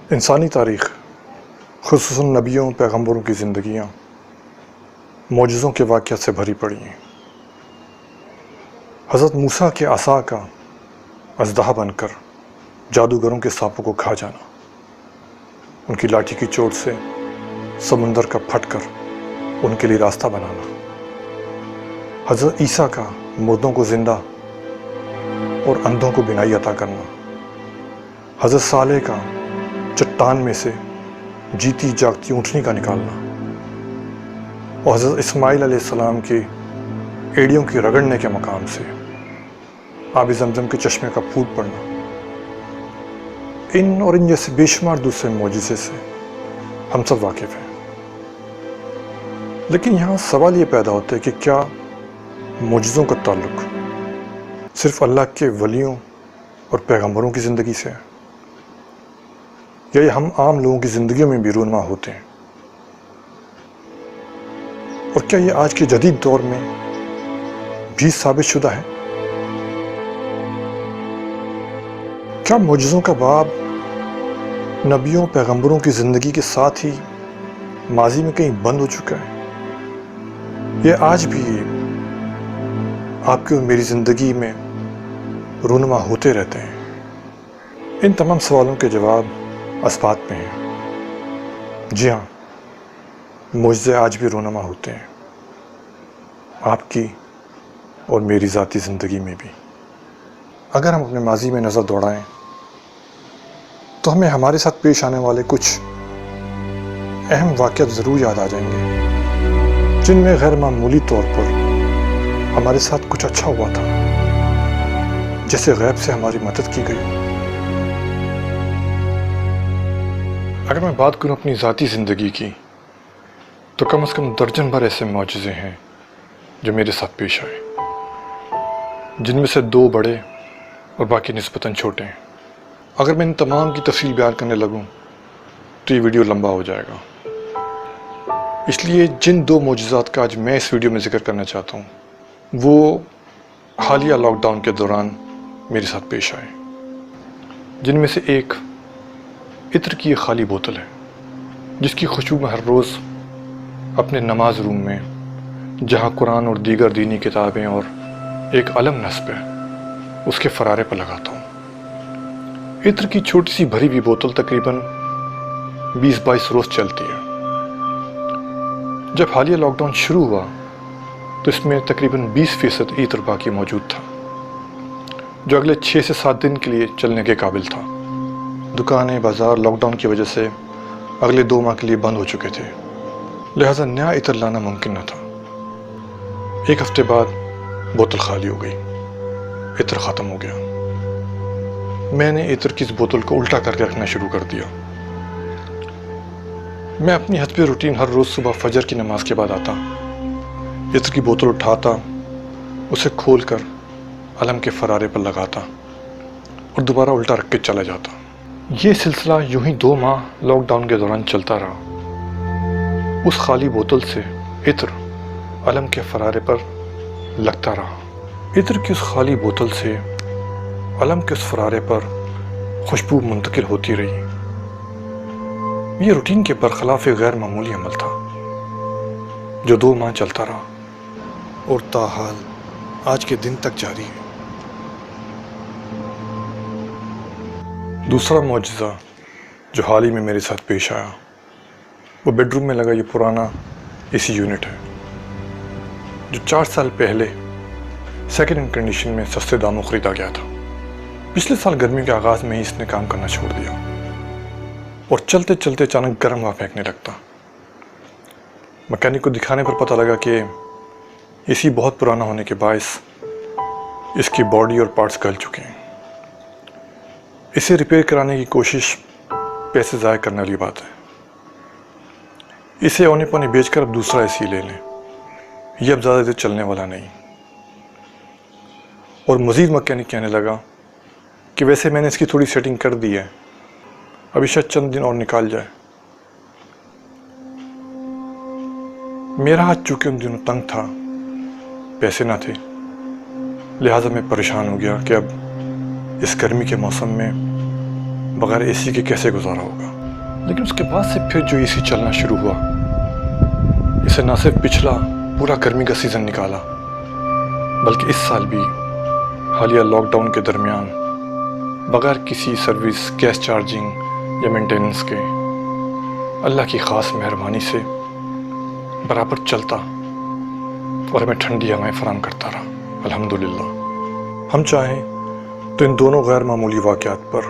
انسانی تاریخ خصوصاً نبیوں پیغمبروں کی زندگیاں معجزوں کے واقعات سے بھری پڑی ہیں۔ حضرت موسیٰ کے عصا کا اژدہا بن کر جادوگروں کے سانپوں کو کھا جانا، ان کی لاٹھی کی چوٹ سے سمندر کا پھٹ کر ان کے لیے راستہ بنانا، حضرت عیسیٰ کا مردوں کو زندہ اور اندھوں کو بینائی عطا کرنا، حضرت صالح کا چٹان میں سے جیتی جاگتی اونٹنی کا نکالنا، اور حضرت اسماعیل علیہ السلام کی ایڑیوں کے رگڑنے کے مقام سے آب زمزم کے چشمے کا پھوٹ پڑنا، ان اور ان جیسے بے شمار دوسرے معجزے سے ہم سب واقف ہیں۔ لیکن یہاں سوال یہ پیدا ہوتا ہے کہ کیا معجزوں کا تعلق صرف اللہ کے ولیوں اور پیغمبروں کی زندگی سے ہے، یا یہ ہم عام لوگوں کی زندگیوں میں بھی رونما ہوتے ہیں؟ اور کیا یہ آج کے جدید دور میں بھی ثابت شدہ ہے؟ کیا معجزوں کا باب نبیوں پیغمبروں کی زندگی کے ساتھ ہی ماضی میں کہیں بند ہو چکا ہے؟ یہ آج بھی آپ کی اور میری زندگی میں رونما ہوتے رہتے ہیں؟ ان تمام سوالوں کے جواب اثبات میں ہیں۔ جی ہاں، معجزے آج بھی رونما ہوتے ہیں، آپ کی اور میری ذاتی زندگی میں بھی۔ اگر ہم اپنے ماضی میں نظر دوڑائیں تو ہمیں ہمارے ساتھ پیش آنے والے کچھ اہم واقعات ضرور یاد آ جائیں گے، جن میں غیر معمولی طور پر ہمارے ساتھ کچھ اچھا ہوا تھا، جیسے غیب سے ہماری مدد کی گئی۔ اگر میں بات کروں اپنی ذاتی زندگی کی تو کم از کم درجن بھر ایسے معجزے ہیں جو میرے ساتھ پیش آئے، جن میں سے 2 بڑے اور باقی نسبتاً چھوٹے ہیں۔ اگر میں ان تمام کی تفصیل بیان کرنے لگوں تو یہ ویڈیو لمبا ہو جائے گا، اس لیے جن 2 معجزات کا آج میں اس ویڈیو میں ذکر کرنا چاہتا ہوں وہ حالیہ لاک ڈاؤن کے دوران میرے ساتھ پیش آئے، جن میں سے ایک عطر کی ایک خالی بوتل ہے، جس کی خوشبو میں ہر روز اپنے نماز روم میں، جہاں قرآن اور دیگر دینی کتابیں اور ایک علم نصب ہے، اس کے فرارے پر لگاتا ہوں۔ عطر کی چھوٹی سی بھری ہوئی بوتل تقریباً 20-22 روز چلتی ہے۔ جب حالیہ لاک ڈاؤن شروع ہوا تو اس میں تقریباً 20% عطر باقی موجود تھا، جو اگلے 6 سے 7 دن کے لیے چلنے کے قابل تھا۔ دکانیں، بازار لاک ڈاؤن کی وجہ سے اگلے 2 ماہ کے لیے بند ہو چکے تھے، لہٰذا نیا عطر لانا ممکن نہ تھا۔ 1 ہفتے بعد بوتل خالی ہو گئی، عطر ختم ہو گیا۔ میں نے عطر کی اس بوتل کو الٹا کر کے رکھنا شروع کر دیا۔ میں اپنی حسب روٹین ہر روز صبح فجر کی نماز کے بعد آتا، عطر کی بوتل اٹھاتا، اسے کھول کر علم کے فرارے پر لگاتا اور دوبارہ الٹا رکھ کے چلا جاتا۔ یہ سلسلہ یوں ہی 2 ماہ لاک ڈاؤن کے دوران چلتا رہا۔ اس خالی بوتل سے عطر علم کے فرارے پر لگتا رہا۔ عطر کی اس خالی بوتل سے علم کے اس فرارے پر خوشبو منتقل ہوتی رہی۔ یہ روٹین کے برخلاف ایک غیر معمولی عمل تھا جو 2 ماہ چلتا رہا اور تاحال آج کے دن تک جاری ہے۔ دوسرا معجزہ جو حال ہی میں میرے ساتھ پیش آیا وہ بیڈ روم میں لگا یہ پرانا AC یونٹ ہے، جو 4 سال پہلے سیکنڈ ہینڈ کنڈیشن میں سستے داموں خریدا گیا تھا۔ پچھلے سال گرمی کے آغاز میں ہی اس نے کام کرنا چھوڑ دیا اور چلتے چلتے اچانک گرم ہوا پھینکنے لگتا۔ مکینک کو دکھانے پر پتہ لگا کہ AC بہت پرانا ہونے کے باعث اس کی باڈی اور پارٹس گل چکے ہیں۔ اسے ریپیئر کرانے کی کوشش پیسے ضائع کرنے والی بات ہے۔ اسے اونے پونے بیچ کر اب دوسرا AC لے لیں، یہ اب زیادہ دیر چلنے والا نہیں۔ اور مزید مکینک کہنے لگا کہ ویسے میں نے اس کی تھوڑی سیٹنگ کر دی ہے، ابھی شاید چند دن اور نکال جائے۔ میرا ہاتھ چونکہ ان دنوں تنگ تھا، پیسے نہ تھے، لہٰذا میں پریشان ہو گیا کہ اب اس گرمی کے موسم میں بغیر AC کے کیسے گزارا ہوگا۔ لیکن اس کے بعد سے پھر جو اسی چلنا شروع ہوا، اسے نہ صرف پچھلا پورا گرمی کا سیزن نکالا، بلکہ اس سال بھی حالیہ لاک ڈاؤن کے درمیان بغیر کسی سروس، گیس چارجنگ یا مینٹیننس کے اللہ کی خاص مہربانی سے برابر چلتا اور ہمیں ٹھنڈی ہوائیں فراہم کرتا رہا، الحمدللہ۔ ہم چاہیں تو ان دونوں غیر معمولی واقعات پر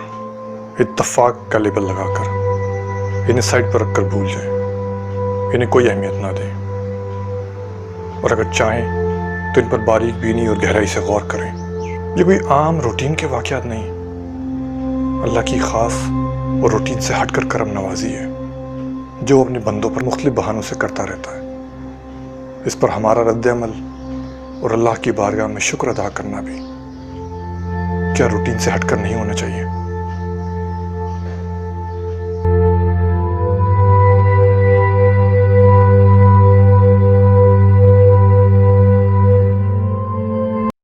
اتفاق کا لیبل لگا کر انہیں سائڈ پر رکھ کر بھول جائیں، انہیں کوئی اہمیت نہ دیں، اور اگر چاہیں تو ان پر باریک بینی اور گہرائی سے غور کریں۔ یہ کوئی عام روٹین کے واقعات نہیں، اللہ کی خاص اور روٹین سے ہٹ کر کرم نوازی ہے جو وہ اپنے بندوں پر مختلف بہانوں سے کرتا رہتا ہے۔ اس پر ہمارا رد عمل اور اللہ کی بارگاہ میں شکر ادا کرنا بھی کیا روٹین سے ہٹ کر نہیں ہونا چاہیے؟